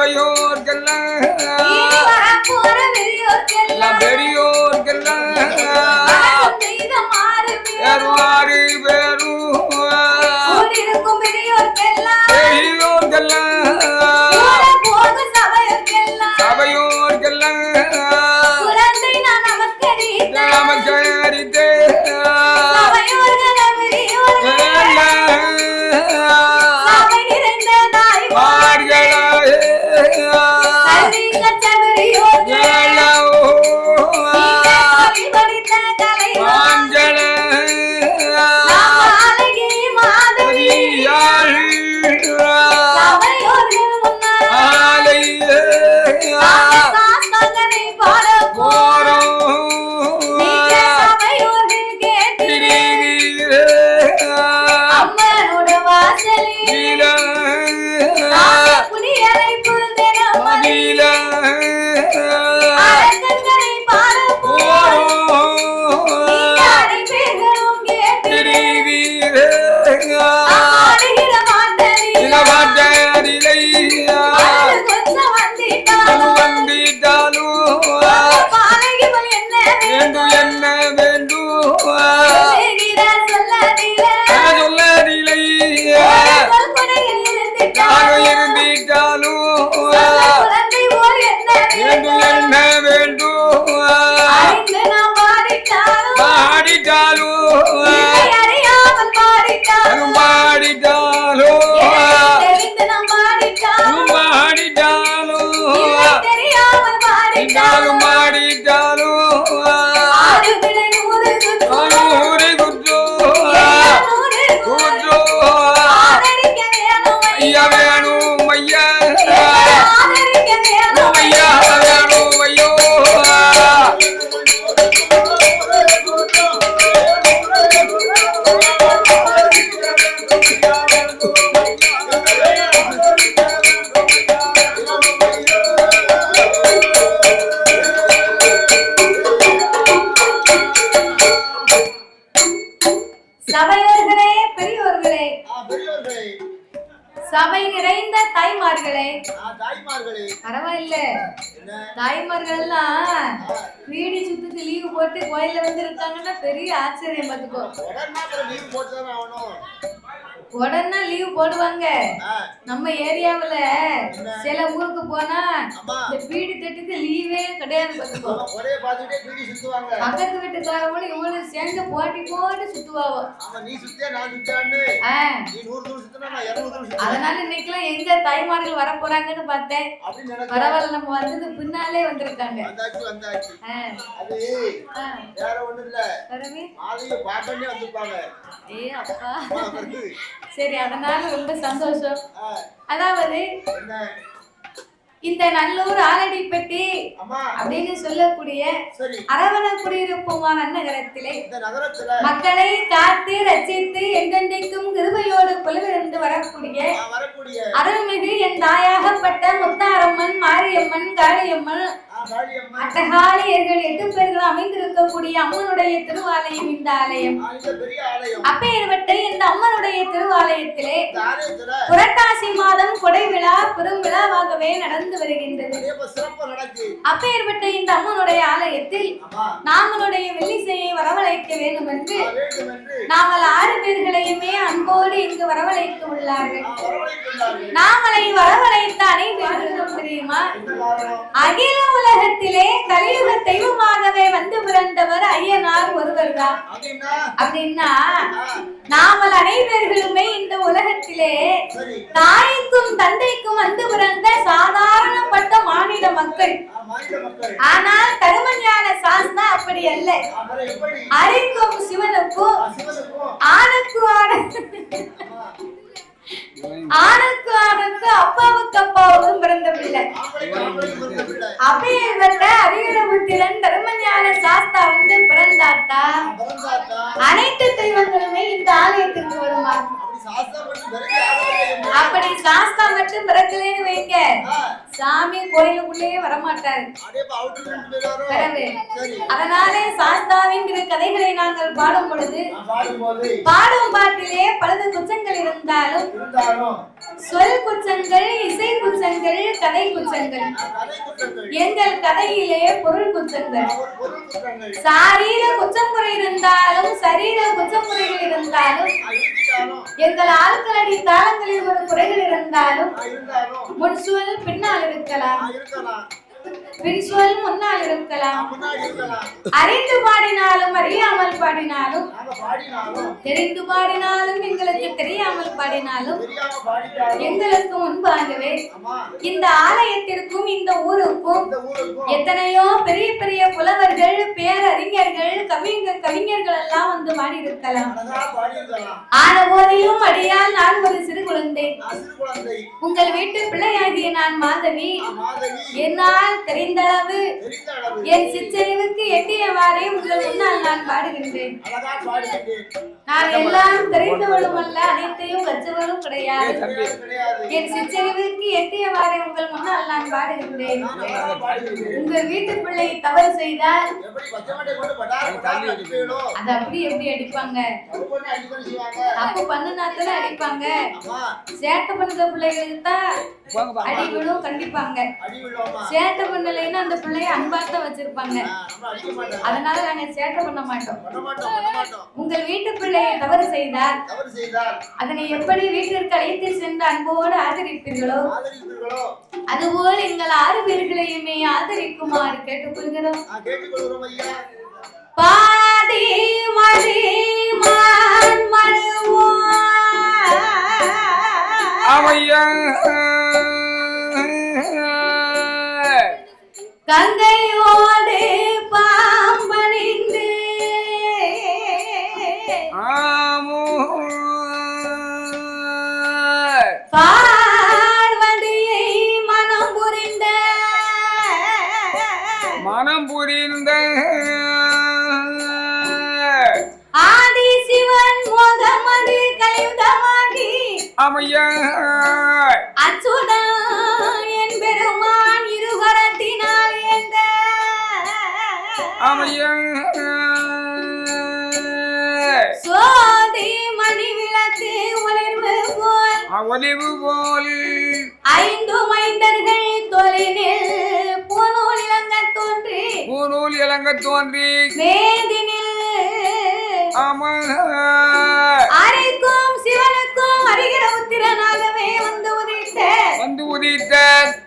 சபையோர்க்கெல்லாம் பெரியோர்க்கெல்லாம் பேரு சபையோர்க்கெல்லாம் நமஸ்கரித்தே சபை நிறைந்த தாய்மார்களே, பரவாயில்ல தாய்மார்கள் எல்லாம் வீடி சுத்துக்கு லீவு போட்டு கோயில்ல வந்து இருக்காங்கன்னா பெரிய ஆச்சரியம் பார்த்துக்கோ. உடனே லீவ் போடுவாங்க. நம்ம ஏரியாவுல சில ஊருக்கு போனா இந்த பீடி தட்டுக்கு லீவே கிடையாது பார்த்துக்கோ. பக்கத்து வீட்டுக்காரங்களும் இவங்களும் சேர்ந்து போட்டி போட்டு சுத்துவாவோ. அதனால இன்னைக்கெல்லாம் எங்க தாய்மார்கள் வர போறாங்கன்னு பார்த்தேன். பரவாயில்ல, நம்ம வந்தது பின்னாலே வந்திருக்காங்க. சரி, அதனால ரொம்ப சந்தோஷம். அதாவது இந்த நல்லூர் ஆலடிப்பட்டி அப்படின்னு சொல்லக்கூடிய அரவண குடியிருப்புமான நகரத்திலே மக்களை காத்து ரசித்து எந்தெந்தைக்கும் கிருபையோடு கொலுவிருந்து வரக்கூடிய அருள்மிகு என் தாயாகப்பட்ட முத்தாரம்மன், மாரியம்மன், காளியம்மன், அட்டகாளியர்கள் 8 பேர்கள் அமைந்திருக்கக்கூடிய அம்மனுடைய திருவாலயம் இந்த ஆலயம். அப்பேற்பட்ட இந்த அம்மனுடைய திருவாலயத்திலே புரட்டாசி மாதம் கொடை விழா பெரும் விழாவாகவே நடந்து வருகின்றது. அப்பேற்பட்ட இந்த அம்மனுடைய ஆலயத்தில் நாமளுடைய வெள்ளிசையை வரவழைக்க வேண்டும் என்று நாமல் 6 பேர்களையுமே அன்போடு இங்கு வரவழைத்து உள்ளார்கள். நாமளை வரவழைத்த அனைவர்களும் தெரியுமா, அகில உலகத்திலே கலியுக தெய்வமாகவே வந்து பிறந்தவர் ஐயனார் ஒருவர் தான். அப்படின்னா நாமல் அனைவர்களுமே இந்த உலகத்திலே தாய்க்கும் தந்தைக்கும் வந்து பிறந்த சாதாரணப்பட்ட மாநில மக்கள். ஆனால் தருமஞான சாஸ்தா அப்படி அல்ல. அரிக்கும் சிவனுக்கும் ஆணுக்கு அப்பாவுக்கு அப்பாவுக்கும் பிறந்த பிள்ளை. அப்பேற்பட்ட அரியரபுத்திரன் தருமஞான சாஸ்தா வந்து பிறந்தாத்தா அனைத்து தெய்வங்களுமே இந்த ஆலயத்திற்கு வருமா. அப்படி சாஸ்தா மட்டும் பிறக்கலன்னு வைங்க, சாமி கோயிலுக்குள்ளேயே வரமாட்டாரு. அதனாலே சாஸ்தாவின் கதைகளை நாங்கள் பாடும் பொழுது பாடும் பாட்டிலே பலது குச்சங்கள் இருந்தாலும் சொல் குச்சங்கள், இசை குச்சங்கள், கதை குச்சங்கள். எங்கள் கதையிலே பொருள் குச்சங்கள். சாரீர குச்சமுறை இருந்தாலும் சரீர குச்சமுறைகள் இருந்தாலும் எங்கள் ஆட்களடி தாளங்களில் ஒரு குறைகள் இருந்தாலும் முன் சொல் பின்னால் இருக்கலாம், பின் சொல் முன்னால் இருக்கலாம். அறிந்து பாடினாலும் அறியாமல் பாடினாலும், தெரிந்து பாடினாலும் எங்களுக்கு தெரியாமல் பாடினாலும் எங்களுக்கு முன்பாகவே இந்த ஆலயத்திற்கும் இந்த ஊருக்கும் எத்தனையோ பெரிய பெரிய புலவர்கள், பேரறிஞர்கள், கவிஞர்கள் எல்லாம் வந்து பாடி இருக்கலாம். ஆன போதிலும் அடியால் நான் ஒரு சிறு குழந்தை, உங்கள் வீட்டு பிள்ளையாகிய நான் மாதவி. என்னால் தெரிந்தளவு என் சிற்றறிவுக்கு எட்டியவாறே உங்கள் முன்னால் நான் பாடுகின்றேன். நான் எல்லாம் தெரிந்தவளும் அல்ல, அனைத்தையும் கற்றவளும் கிடையாது. என் சிற்றறிவுக்கு எட்டியவாறே உங்கள் முன்னால் நான் பாடுகின்றேன். உங்கள் வீட்டு பிள்ளை தவறு செய்தால் அது அப்படி எப்படி அடிப்பாங்க? தப்பு பண்ணுனாத்தானே அடிப்பாங்க. சேட்டை பண்ணுற பிள்ளைகளுக்கு தான் அடி விழும், கண்டிப்பாங்க. சேட்டை பண்ணலைன்னா அந்த பிள்ளைய அன்பாத்தான் வச்சிருப்பாங்க. அதனால நாங்க சேட்டை பண்ண மாட்டோம். உங்கள் வீட்டு பிள்ளையை தவறு செய்தால் அதனை எப்படி வீட்டிற்கு அழைத்து சென்று அன்போடு ஆதரிப்பீர்களோ அதுபோல் எங்கள் 6 பேர்களையுமே ஆதரிக்குமாறு கேட்டுக்கொள்கிறோம். பாடி மடி மான் மழுவோ அவையா கங்கையோடு பாம்பணிந்து பார்வதியை மனம் புரிந்த ஆதி சிவன் மோகமது கலியுதமாகி அவையா அச்சுதா என் பெருமான் இருகரத்தினால் ஏந்த அவையா சோதி மணி விளக்கு ஒளிவு போல் 5 மைந்தர்கள் தொழிலில் பூநூல் இளங்க தோன்றி மேதினில் அரைக்கும் சிவனுக்கும் அறிகிற உத்திரனாகவே வந்து உதித்த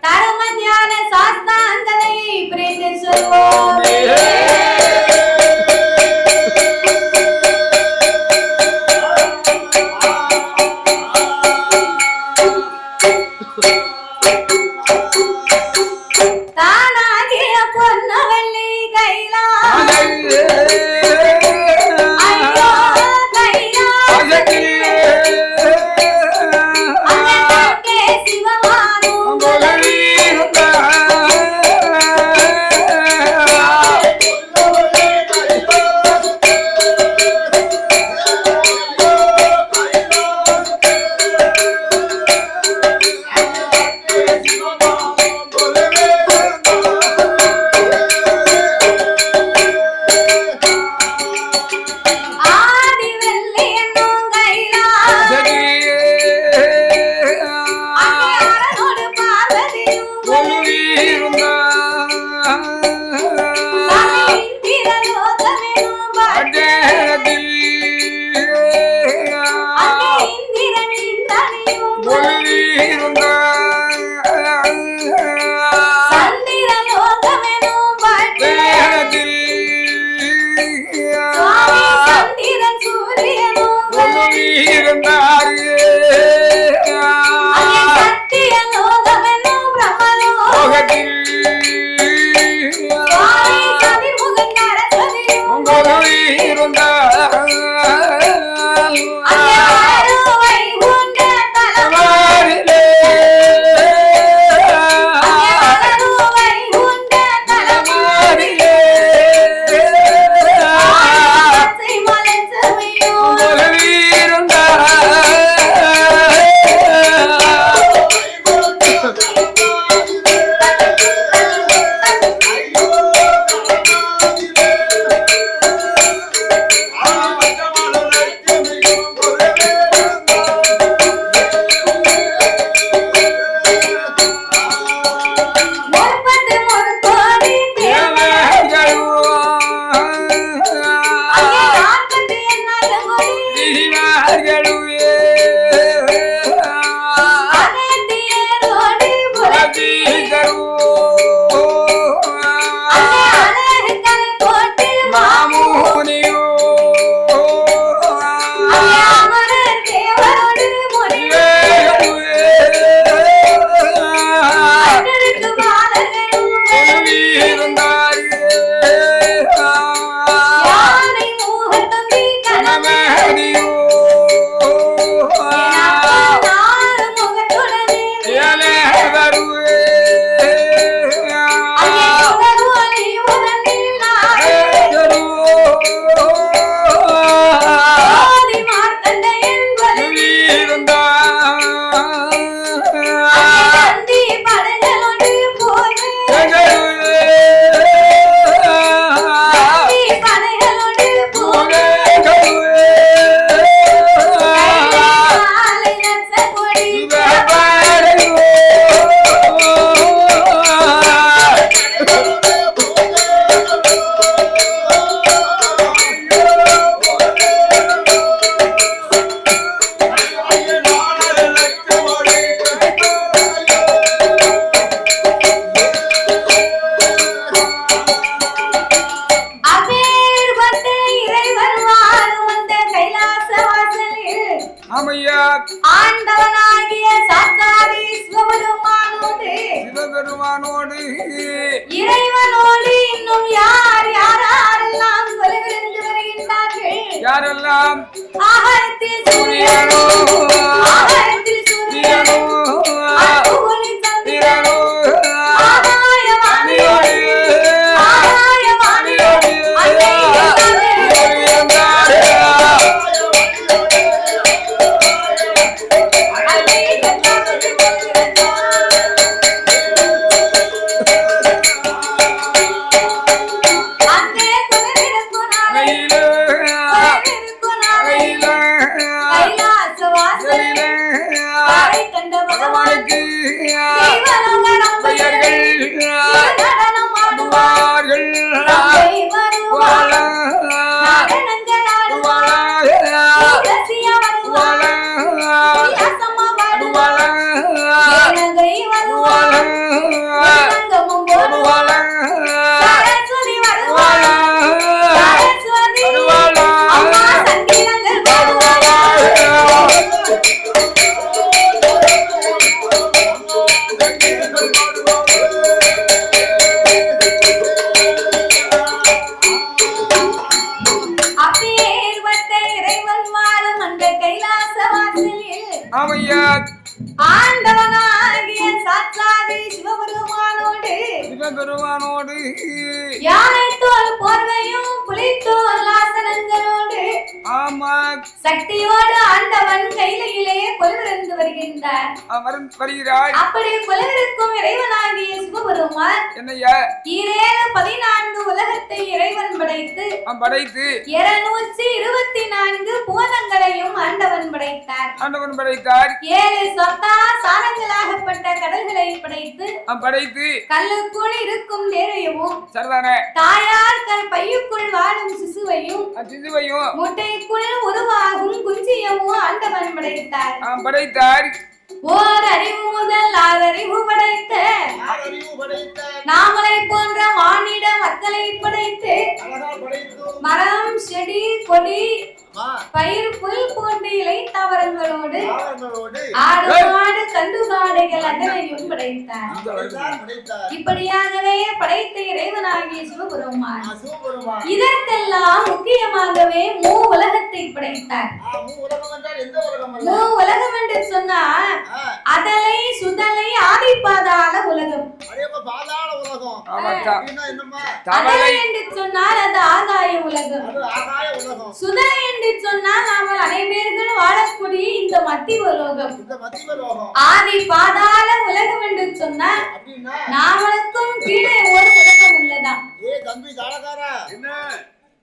தருமஞான சாஸ்தாங்கதை பிரிந்து சொல்வோம். தானாகிய பொன்னவள்ளி சிவபெருமானோடு இறைவனோடு இன்னும் யாரெல்லாம் கொலைவிருந்து வருகின்றார்கள் யாரெல்லாம் ஆகாயத்தில் சூரியனோ ஆகாயத்தில் சூரியனோ அப்புகுனி சந்திரனோ ஆகாயவாணியோடு ஆகாயவாணியோடு ஆண்டவனாகிய சாட்சாதி சிவபெருமானோடு சிவபெருமானோடு யானை தோல் போர்வையும் புலித்தோல் ஆசனங்களோடு ஆமா சக்தியோடு ஆண்டவன் கையிலே கொலுவிருந்து வருகின்றார் வருகிறார். அப்படி கொலுவிருக்கும் இறைவனாகிய சிவபெருமான் என்னையா 14 உலகத்தை இறைவன் படைத்து 224 பூதங்களையும் ஆண்டவன் படைத்தார். 7 சொத்தா சாரங்களாகப்பட்ட கடல்களை படைத்து கல்லுக்குள் இருக்கும் தேரையும் தாயார் தன் பையுக்குள் வாழும் சிசுவையும் முட்டைக்குள் உருவாகும் குஞ்சியமும் ஆண்டவன் படைத்தார். ஓர் அறிவு முதல் 6 அறிவு படைத்த நாமளை போன்ற மானிட மக்களை படைத்து மரம் செடி கொடி பயிர் புல் போன்ற இலை தாவரங்களோடு ஆடு மாடு கண்டு காடைகள் அத்தனையும் படைத்தார். இப்படியாகவே படைத்த இறைவனாகிய சிவபெருமான் இதற்கெல்லாம் முக்கியமாகவே உலகத்தை படைத்தார். உலகம் என்று சொன்னால் அதலை சுதலை ஆதி பாதாள உலகம். அதலை என்று சொன்னால் அது ஆகாய உலகம். சுதலை என்று சொன்னால் நாமல் அனைவர்கள் வாழக்கூடிய இந்த மத்திய உலகம். ஆதி பாதாள உலகம் என்று சொன்னால் நாமளுக்கும் கீழே ஒரு உலகம் உள்ளதாம்.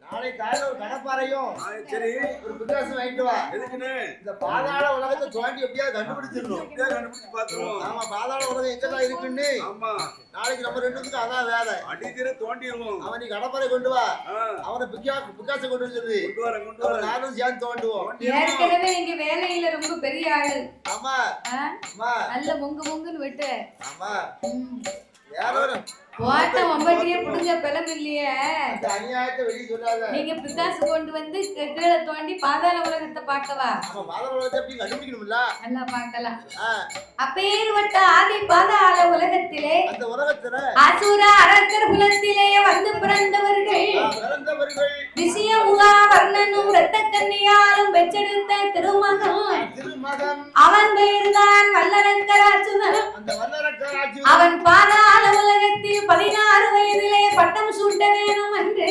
நாளை காலையில ஒரு கடப்பாறையும் சரி ஒரு பிகாசம் வாங்கிட்டு வா. எதுக்குன்னு இந்த பாதாள உலகத்தை தோண்டி எப்படியாவது கண்டுபிடிச்சிடணும். கண்டுபிடிச்சு பாத்துருவோம். ஆமா பாதாள உலகம் எங்கதான் இருக்குன்னு. ஆமா நாளைக்கு நம்ம ரெண்டுத்துக்கும் அதான் வேலை. அடிக்கிற தோண்டிடுவோம். அவன் நீ கடப்பாறை கொண்டு வா. அவனை பிகாசம் கொண்டு சொல்லி கொண்டு வர நானும் சேர்ந்து தோண்டுவோம். ஏற்கனவே இங்க வேலையில ரொம்ப பெரிய ஆளு. ஆமா ஆமா நல்ல முங்குன்னு விட்டு. ஆமா யாரும் வாட்ட மம்பட்டியே புடுங்க பெலம் இல்லையே. அந்த அநியாயத்தை வெளிய சொல்லாத. நீங்க பிகாசு கொண்டு வந்து கீழே தோண்டி பாதாள உலகத்தை பார்க்கவா? ஆமா பாதாள உலகத்தை எப்படி கண்டுபிடிக்கணும்ல? நல்லா பார்க்கலாம். அப்பேர்வட்ட ஆதி பாதாள உலகத்திலே அந்த உலகத்துல அசுர அரக்கர் குலத்திலே வந்து பிறந்தவர்கள் விஷயமுகா வர்ணனும் இரத்த கன்னியாலும் பெற்றெடுத்த திருமகன் அவன் பெயர்தான் வல்லரக்கராட்சுதன். அவன் பாதாள உலகத்தில் 16 வயதிலே பட்டம் சூட்ட வேணும் என்று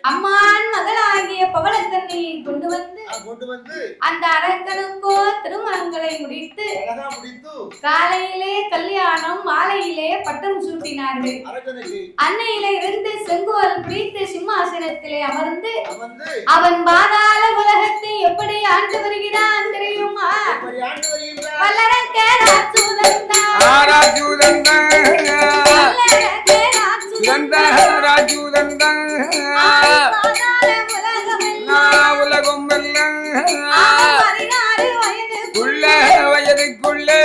அம்மான் மகளாகிய பவளக்கண்ணியை கொண்டு வந்து அந்த அரக்கனுக்கோ திருமணங்களை முடித்து காலையிலே கல்யாணம் மாலையிலே பட்டம் சூட்டினார்கள். அன்னையிலே இருந்து செங்கோல் பிடித்து சிம்மாசனத்திலே அமர்ந்து அவன் பாதாள உலகத்தை எப்படி ஆண்டு வருகிறான் தெரியுமா? வல்லரக்கராட்சுதன் உலகம் வயதுக்குள்ளே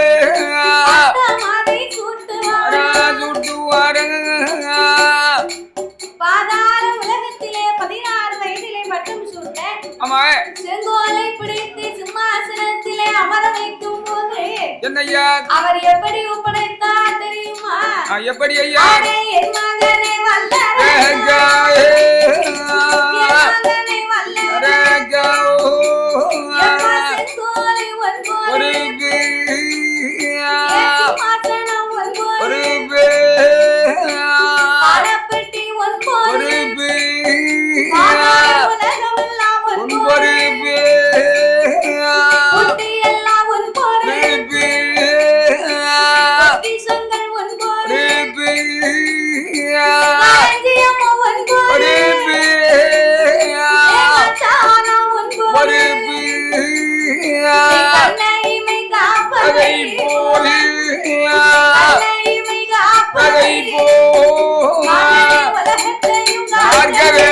பாதாள உலகத்திலே 16 வயதிலே பட்டம் சூட்ட செங்கோலை பிடித்து சிம்மாசனத்திலே அமர வைக்கும் போது என்னையா அவர் எப்படி ஒப்படைத்தார் தெரியும்? எப்படி ஐயா அடே என் மகனே வல்லரக்கா என் மகனே வல்லரக்கா எம்மா செங்கோலை ஒன்போரே ஏசி மாசனம் ஒன்போரே பாடப்பட்டி ஒன்போரே உலகமெல்லாம் ஒன்போரே புத்தி எல்லாம் ஒன்போரே புத்தி சொங்கள் ஒன்போரே களஞ்சியம் ஒன்போரே ஏகச்சானா ஒன்போரே கண்ணைமை காப்பதை கண்ணைமை காப்பதை மகனே உலகத்தையும் காக்கவே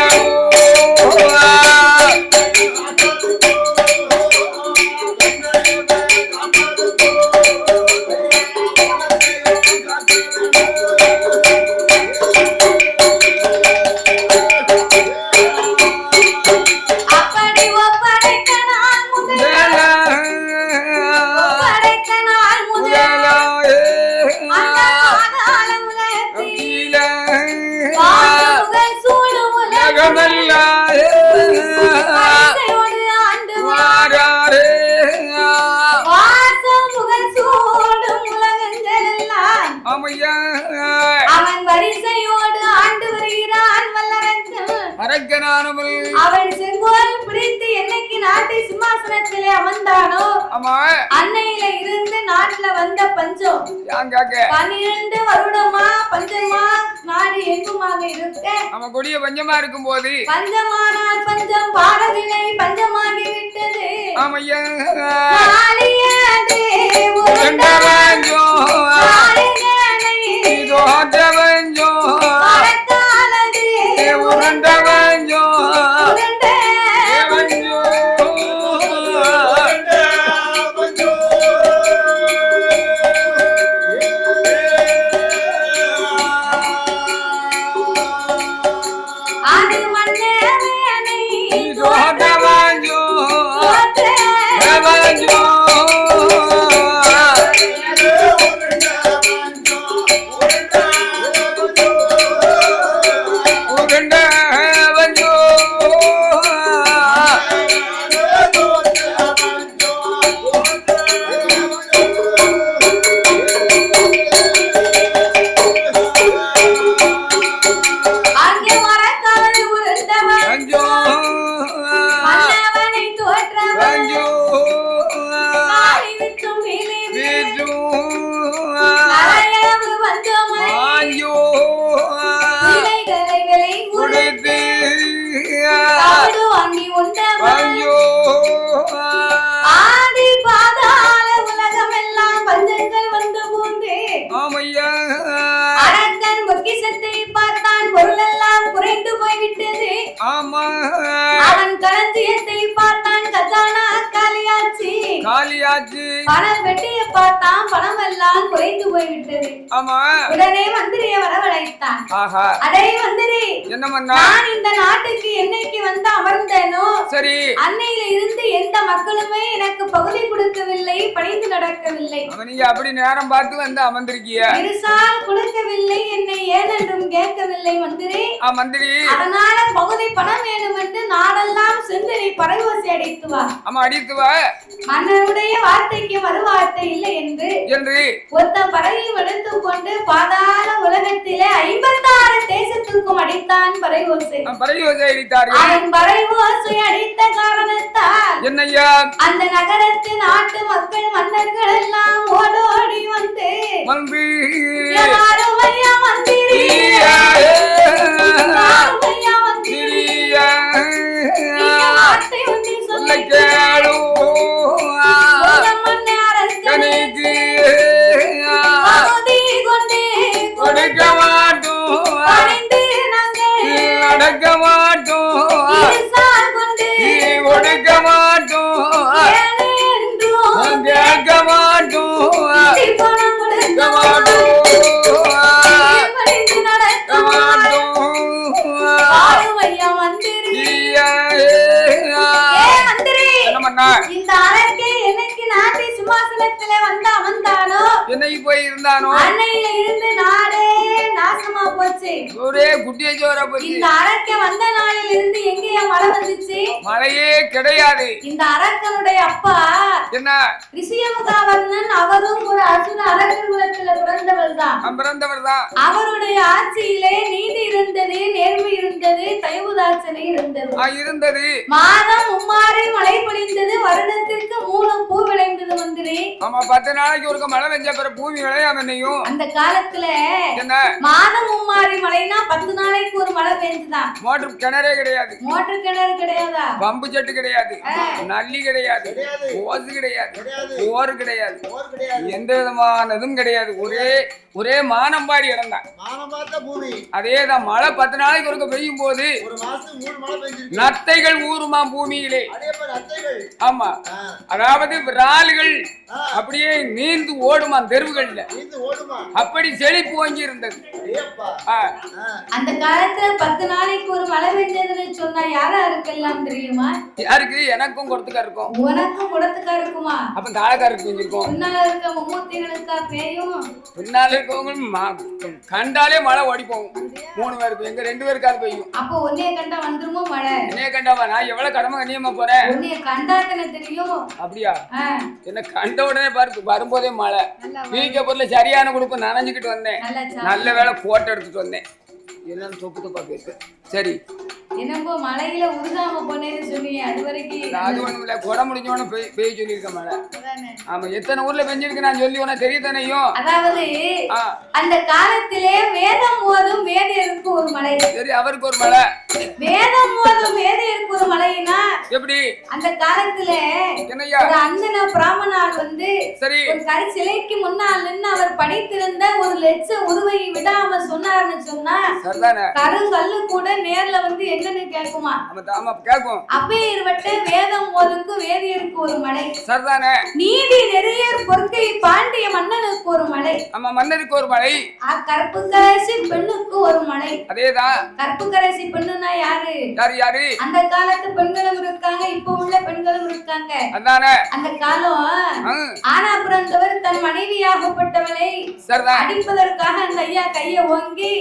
அப்படி ஒப்படைக்க நான் முதல் ஒப்படைக்க நான் முதல் அந்த பாதாள உலகத்தில் வாசமுகல் சூழும் உலகமெல்லாம் வரிசையோடு ஆண்டு வாசமுகல் சூழும் உலகங்களெல்லாம் அவன் வரிசையோடு ஆண்டு வருகிறான் வல்லரக்கன் அவன் செங்கோல் பிடித்து என்னைக்கு நாட்டை சிம்மாசனத்திலே அமர்ந்தானோ அன்னையில இருந்து நாட்டுல வந்த பஞ்சம் 12 வருடமா பஞ்சமா நாடு எங்குமாக இருக்க அவன் கொடிய பஞ்சமா இருக்கும் போது பஞ்சமானால் பஞ்சம் பாரதினை பஞ்சமாகி விட்டது நாளியதே உருண்டவஞ்சோ நாளியனை தோற்றவஞ்சோ மரக்காலதே உருண்டவஞ்சோ உருண்டவஞ்சோ அது மன்னவனை தோற்றவஞ்சோ தோற்றவஞ்சோ அங்கே மரக்கால் உருண்டவஞ்சோ மன்னவனை தோற்றவஞ்சோ நாளை விற்றும் நரையளவு வஞ்சோமை இலைகளை விலை உடுத்து தவிடு வாங்கி உண்டவன் ஆதி பாதாள உலகமெல்லாம் பஞ்சங்கள் வந்து பூந்து அரக்கன் பொக்கிஷத்தை பார்த்தான் பொருளெல்லாம் குறைந்து போய்விட்டது அவன் களஞ்சியத்தை பார்த்தான் கஜானா காலியாச்சு பணம் வெட்டிய பார்த்தான் பணம் எல்லாம் குறைந்து போய்விட்டது உடனே மந்திரியை வரவழைத்தான் அடே மந்திரி நான் இந்த நாட்டுக்கு என்னைக்கு வந்து அமர்ந்தேனோ சரி அன்னையில இருந்து எந்த மக்களுமே எனக்கு பகுதி கொடுக்கவில்லை பணிந்து நடக்கவில்லை நீங்க அப்படி நேரம் பார்த்து வந்து அமர்ந்திருக்கிய பெருசால் கொடுக்கவில்லை என்னை ஏனென்றும் கேட்கவில்லை மந்திரி மந்திரி அதனால பகுதி பணம் வேணும் என்று நாடெல்லாம் சென்று நீ பரவோசி அடித்து வா அடித்து வா மன்னனுடைய வார்த்தைக்கு மறுவார்த்தை இல்லை என்று ஒத்த பறவையும் எடுத்துக் கொண்டு பாதாள உலகத்திலே 56 தேசத்துக்கும் அடித்தான் பறைவோசை அவன் பறைவோசை அடித்த காரணத்தால் என்னையா அந்த நகரத்து நாட்டு மக்கள் மன்னர்கள் எல்லாம் ஓடோடி வந்து யாருமையா மந்திரி யாருமையா மந்திரி வார்த்தை ஒன்றை சொல்ல கேளு கொடுக்க மாட்டோம் நடக்க மாட்டோம் கொடுக்க மாட்டோம் கேட்க மாட்டோம் கொடுக்க மாட்டோம் போச்சு. ஒரே குட்டிய ஜோரா போச்சு. இந்த அரக்க வந்த நாளில் இருந்து எங்கேயா மழை வந்துச்சு? மழையே கிடையாது. இந்த அரக்கனுடைய அப்பா என்ன ரிஷியமுகாவர்ணன், அவரும் ஒரு அசுர அரக்கர் குலத்துல பிறந்தவர் தான். அவருடைய ஆட்சியிலே நீதி இருந்தது, நேர்மை இருந்தது, தயவுதாட்சணை இருந்தது. மாதம் மும்மாறி மழை பொழிந்தது, வருடத்திற்கு 3 பூ விளைந்தது மந்திரி. ஆமா, 10 நாளைக்கு ஒருக்க மழை பெஞ்ச பிறகு பூமி விளையாமன்னையும். அந்த காலத்துல என்ன மாதம் மும்மாறி மழைனா 10 நாளைக்கு ஒரு மழை பெஞ்சுதான். மோட்டர் கிணறே கிடையாது. மோட்டர் கிணறு கிடையாதா? பம்பு செட்டு கிடையாது, நல்லி கிடையாது, ஓசு கிடையாது, ஓர் கிடையாது, எந்த விதமானதும் கிடையாது. ஒரே மானம்பாடி இடம் தான். அதேதான். மழை 10 நாளைக்கு ஒருக்க பெய்யும் போது நத்தைகள் ஊருமா பூமியிலே. ஆமா, அதாவது விரால்கள் அப்படியே நீந்து ஓடுமா தெருவுகள்ல. அப்படி செழிப்பு வாங்கி இருந்தது. அந்த காலத்துல 10 நாளைக்கு ஒரு மழை பெஞ்சதுன்னு சொன்னா யாரா இருக்கலாம் தெரியுமா? யாருக்கு? எனக்கும் கொடுத்துக்கா இருக்கும். உனக்கும் கொடுத்துக்கா இருக்குமா? அப்ப தாளக்காருக்கு பெஞ்சிருக்கும். முன்னால இருக்க மும்மூர்த்திகளுக்கா பேயும்? பின்னால இருக்கவங்க கண்டாலே மழை ஓடி போகும். 3 பேருக்கு, எங்க 2 பேருக்காவது பெய்யும். அப்போ உன்னைய கண்டா வந்துருமோ மழை? என்னைய கண்டாவா? நான் எவ்வளவு கடமை கண்ணியமா போறேன். உன்னைய கண்டாத்தன தெரியும். அப்படியா? என்ன கண்ட உடனே பாரு, வரும்போதே மழை. வீக்க பொருளை சரியான கொடுப்பு நனைஞ்சுக்கிட்டு வந்தேன். நல்ல வேலை போட்டோ எடுத்துட்டு வந்தேன். என்னன்னு தொப்பு பேசு. சரி, என்னப்போ மழையில உருகாம போனேன்னு சொன்னீங்க, அது வரைக்கும் அது ஒண்ணும் இல்ல. கொடை முடிஞ்சோன்னு பெய்ய சொல்லியிருக்க மழை. ஆமா, எத்தனை ஊர்ல பெஞ்சிருக்கு நான் சொல்லி உனக்கு தெரியுதானையும். அதாவது அந்த காலத்திலே வேதம் ஓதும் வேதியருக்கு ஒரு மழை. சரி, அவருக்கு ஒரு மழை. வேதம் ஓதும் வேதியருக்கு ஒரு மழைனா எப்படி? அந்த காலத்துல ஒரு அந்தன பிராமணால் சரி ஒரு கரி சிலைக்கு முன்னால் நின்று அவர் படித்திருந்த ஒரு லட்ச உருவையை விடாம சொன்னார்னு சொன்னா கருங்கல்லு கூட நேர்ல என்னன்னு கேக்குமா? அப்பேற்பட்ட வேதம் ஓதுக்கு வேதியருக்கு ஒரு மழை. சரிதானே? நீதி நெறியர் பொறுக்கை பாண்டிய மன்னனுக்கு ஒரு மழை. ஆமா, மன்னருக்கு ஒரு மழை. கற்புக்கரசி பெண்ணுக்கு ஒரு மழை. அதேதான். கற்புக்கரசி பெண்ணுனா யாரு? யாரு? அந்த காலத்து பெண்களும் இருக்காங்க, இப்ப உள்ள பெண்களும் இருக்காங்க. அதானே? அந்த காலம் ஆனா பிறந்தவர் தன் மனைவியாகப்பட்டவளை அடிப்பதற்காக அந்த ஐயா கைய ஓங்கி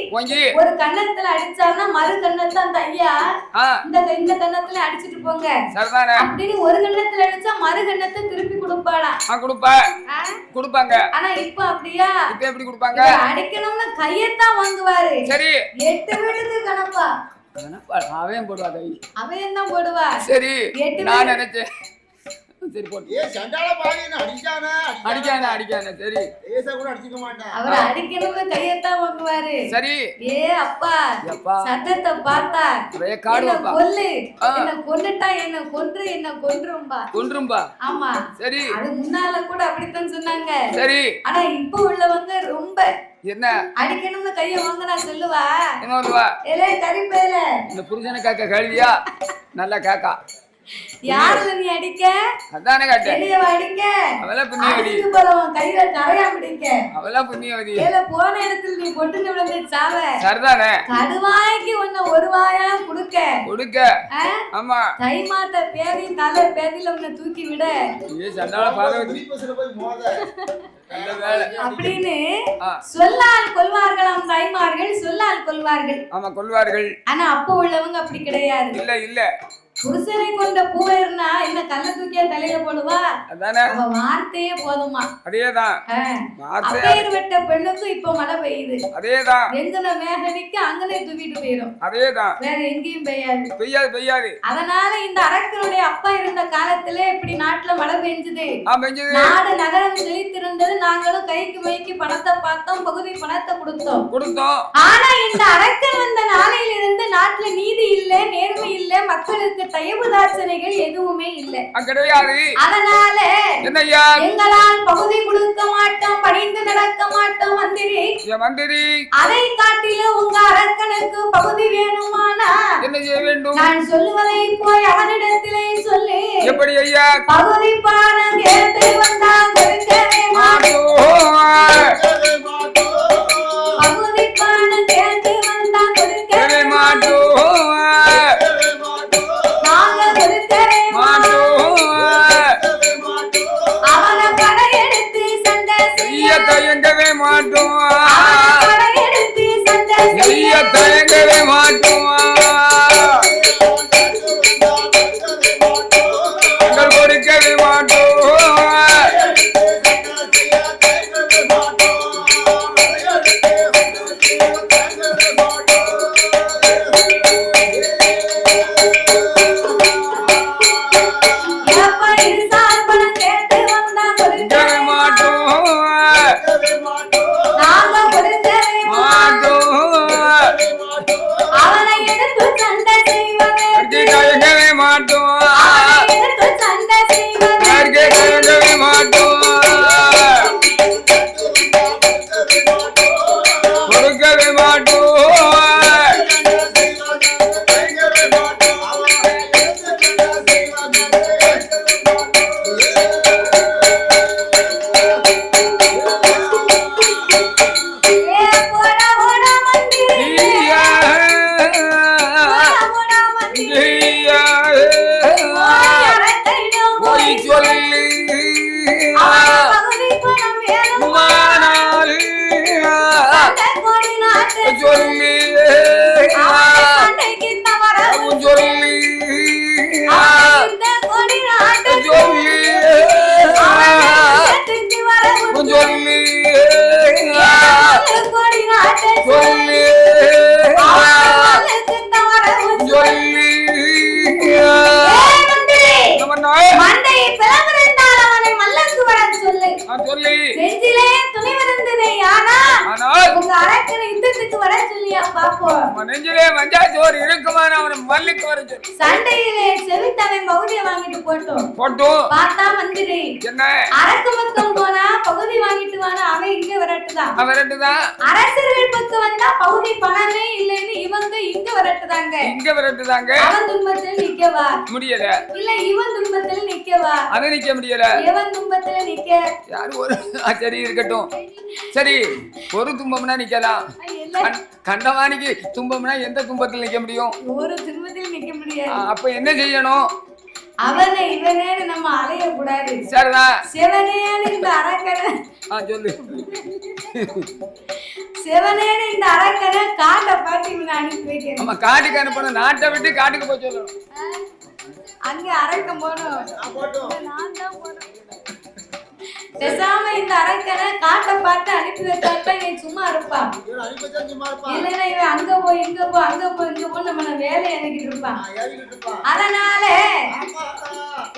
ஒரு கன்னத்துல அடிச்சார்னா மறு கன்னத்தை அந்த ஐயா இந்த கன்னத்துல அடிச்சிட்டு போங்க அப்படின்னு ஒரு கன்னத்துல அடிச்சா மறு கன்னத்தை திருப்பி கொடுப்பாளா? கொடுப்பாங்க. ஆனா இப்ப அப்படியா? இப்ப எப்படி கொடுப்பாங்க? அடிக்கணும்னு கையத்தான் வாங்குவாரு. சரி, 8 வீட்டுக்கு கணப்பா அவன் போடுவா. அவன் தான் போடுவா. சரி, நான் நினைச்சேன் சரி போட்டு ஏ சண்டால பாவின அடிக்கானே சரி ஏச கூட அடிக்க மாட்டான். அவர் அடிக்கணும்னு கையத்தான் வாங்குவாரு. சரி, ஏ அப்பா சத்தத்தை பார்த்தா வே காடுவா கொல்லு, என்ன கொன்னுட்டா என்ன கொன்றும்பா. ஆமா, சரி. அது முன்னால கூட அப்படித்தான் சொன்னாங்க. சரி, ஆனா இப்ப உள்ளவங்க ரொம்ப என்ன அடிக்கணும்னு கைய வாங்குனா சொல்லுவா. என்ன சொல்லுவா? ஏலே கரிப்பேல இந்த புருஷனை காக்க கழுவியா நல்லா காக்கா. யாருல நீ அடிக்க? அதானே காட்ட. நீ அடிக்க. அவள புண்ணியவதி. போறவன் கையில கரையாம அடிக்க. அவள புண்ணியவதி. ஏல போன இடத்துல நீ பொட்டுன்னு விழுந்து சாவ. சரிதானே? கடுவாய்க்கு உன்னை ஒரு வாயா குடுக்க. ஆமா. கை மாத்த பேதி தலை பேதில உன்னை தூக்கி விட. ஏ சண்டால பாதவதி போய் மோத. அப்படின்னு சொல்லால் கொல்வார்களாம் தாய்மார்கள், சொல்லால் கொல்வார்கள். ஆமா, கொல்வார்கள். ஆனா அப்ப உள்ளவங்க அப்படி கிடையாது. இல்ல புருஷனை கொண்ட பூவேர்னா என்ன கல்ல தூக்கியா தலையில போடுவா? அதானே? வார்த்தையே போதுமா? அதேதான். அப்பேற்பட்ட பெண்ணுக்கு இப்ப மழை பெய்யுது. அதேதான். எங்கன மேகடிக்கு அங்கனே தூக்கிட்டு போயிடும். அதேதான். வேற எங்கேயும் பெய்யாது. அதனால இந்த அரக்கனுடைய அப்பா இருந்த காலத்திலே இப்படி நாட்டுல மழை பெஞ்சது. நாடு நகரம் செழித்திருந்தது. நாங்களும் கைக்கு மைக்கு பணத்தை பார்த்தோம், பகுதி பணத்தை கொடுத்தோம். ஆனா இந்த அரக்கன் வந்த நாளையில இருந்து நாட்டுல நீதி இல்ல, நேர்மை இல்ல, மக்களுக்கு தயவுதாட்சணைகள் எதுவுமே இல்ல. அதனால எங்களால் பகுதி கொடுக்க மாட்டோம், பணிந்து நடக்க மாட்டோம் மந்திரி. அதை காட்டிலும் உங்க அரக்கனுக்கு பகுதி வேணுமானா என்ன செய்ய வேண்டும்? நான் சொல்லுவதை போய் அவனிடத்திலே சொல்லி எப்படி ஐயா பகுதி பானம் கேட்டு வந்தா கொடுக்கவே மாட்டோம். பகுதி பானம் கேட்டு வந்தா கொடுக்கவே மாட்டோம். அவனை படையெடுத்து சண்டை செய்ய தயங்கவே மாட்டோம். கொடுக்கவே மாட்டோம். நெஞ்சிலே மஞ்சா சோறு இருக்குமான அவனை மல்லிக்கு வர சொல்லு. சண்டையிலே செவித்தவன் பகுதியை வாங்கிட்டு போட்டோம் பார்த்தா வந்துடு என்ன அரக்கு பக்கம் போனா பகுதி வாங்கிட்டு வானா அவன் இங்க வரட்டுதான் அரசர்கள் பக்கம் வந்தா பகுதி பணமே இல்லைன்னு இவங்க இங்க வரட்டுதாங்க அவன் துன்பத்தில் நிக்கவா முடியல இல்ல இவன் துன்பத்தில் நிக்கவா அது நிக்க முடியல இவன் துன்பத்தில் நிக்க யாரு ஒரு சரி இருக்கட்டும் சரி ஒரு துன்பம்னா நிக்கலாம் கண்டவானிக்கு துன்பம்னா எந்த துன்பத்தில் நிக்க முடியும் ஒரு துன்பத்தில் நிக்க முடியாது அப்ப என்ன செய்யணும் அவனை இவனே நம்ம அலைய கூடாது சரிதான் சிவனேன்னு இந்த அரக்கனை சொல்லு சிவனேன்னு இந்த அரக்கனை காட்டை பார்த்து இவனை அனுப்பி வைக்கணும் நம்ம காட்டுக்கு அனுப்பணும் நாட்டை விட்டு காட்டுக்கு போய் சொல்லணும் அங்க அரக்கம் போனோம் நான் தான் போனோம் பேசாம இந்த அரக்கனை காட்டை பார்த்து அனுப்பி வச்சாட்டா நீ சும்மா இருப்பான் இல்லைன்னா இவன் அங்க போய் இங்க போ நம்ம வேலை இறங்கிட்டு இருப்பான் அதனால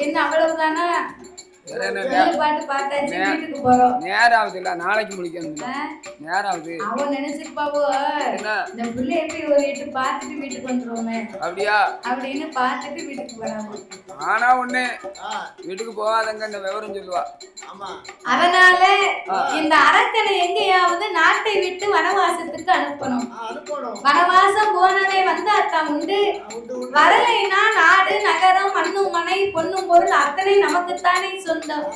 என்ன அவ்வளவுதானா பாட்டு பார்த்தாச்சு வீட்டுக்கு போறோம் நேரம் ஆகுது இல்ல நாளைக்கு முடிக்கணும் நேரம் ஆகுது அவன் நினைச்சிருப்பாவோ இந்த பிள்ளை எப்படி ஒரு எட்டு பார்த்துட்டு வீட்டுக்கு வந்துருவோமே அப்படியா அப்படின்னு பார்த்துட்டு வீட்டுக்கு போறாங்க ஆனா ஒண்ணு வீட்டுக்கு போகாதங்க இந்த விவரம் சொல்லுவா அதனால இந்த அரக்கனை எங்கேயாவது நாட்டை விட்டு வனவாசத்துக்கு அனுப்பணும் வனவாசம் போனவே வந்து அத்தான் உண்டு வரலைன்னா நாடு நகரம் மண்ணும் மனை பொண்ணும் பொருள் அத்தனை நமக்குத்தானே சொந்தம்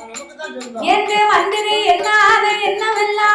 என்று வந்திரு என்னாத என்னவெல்லாம்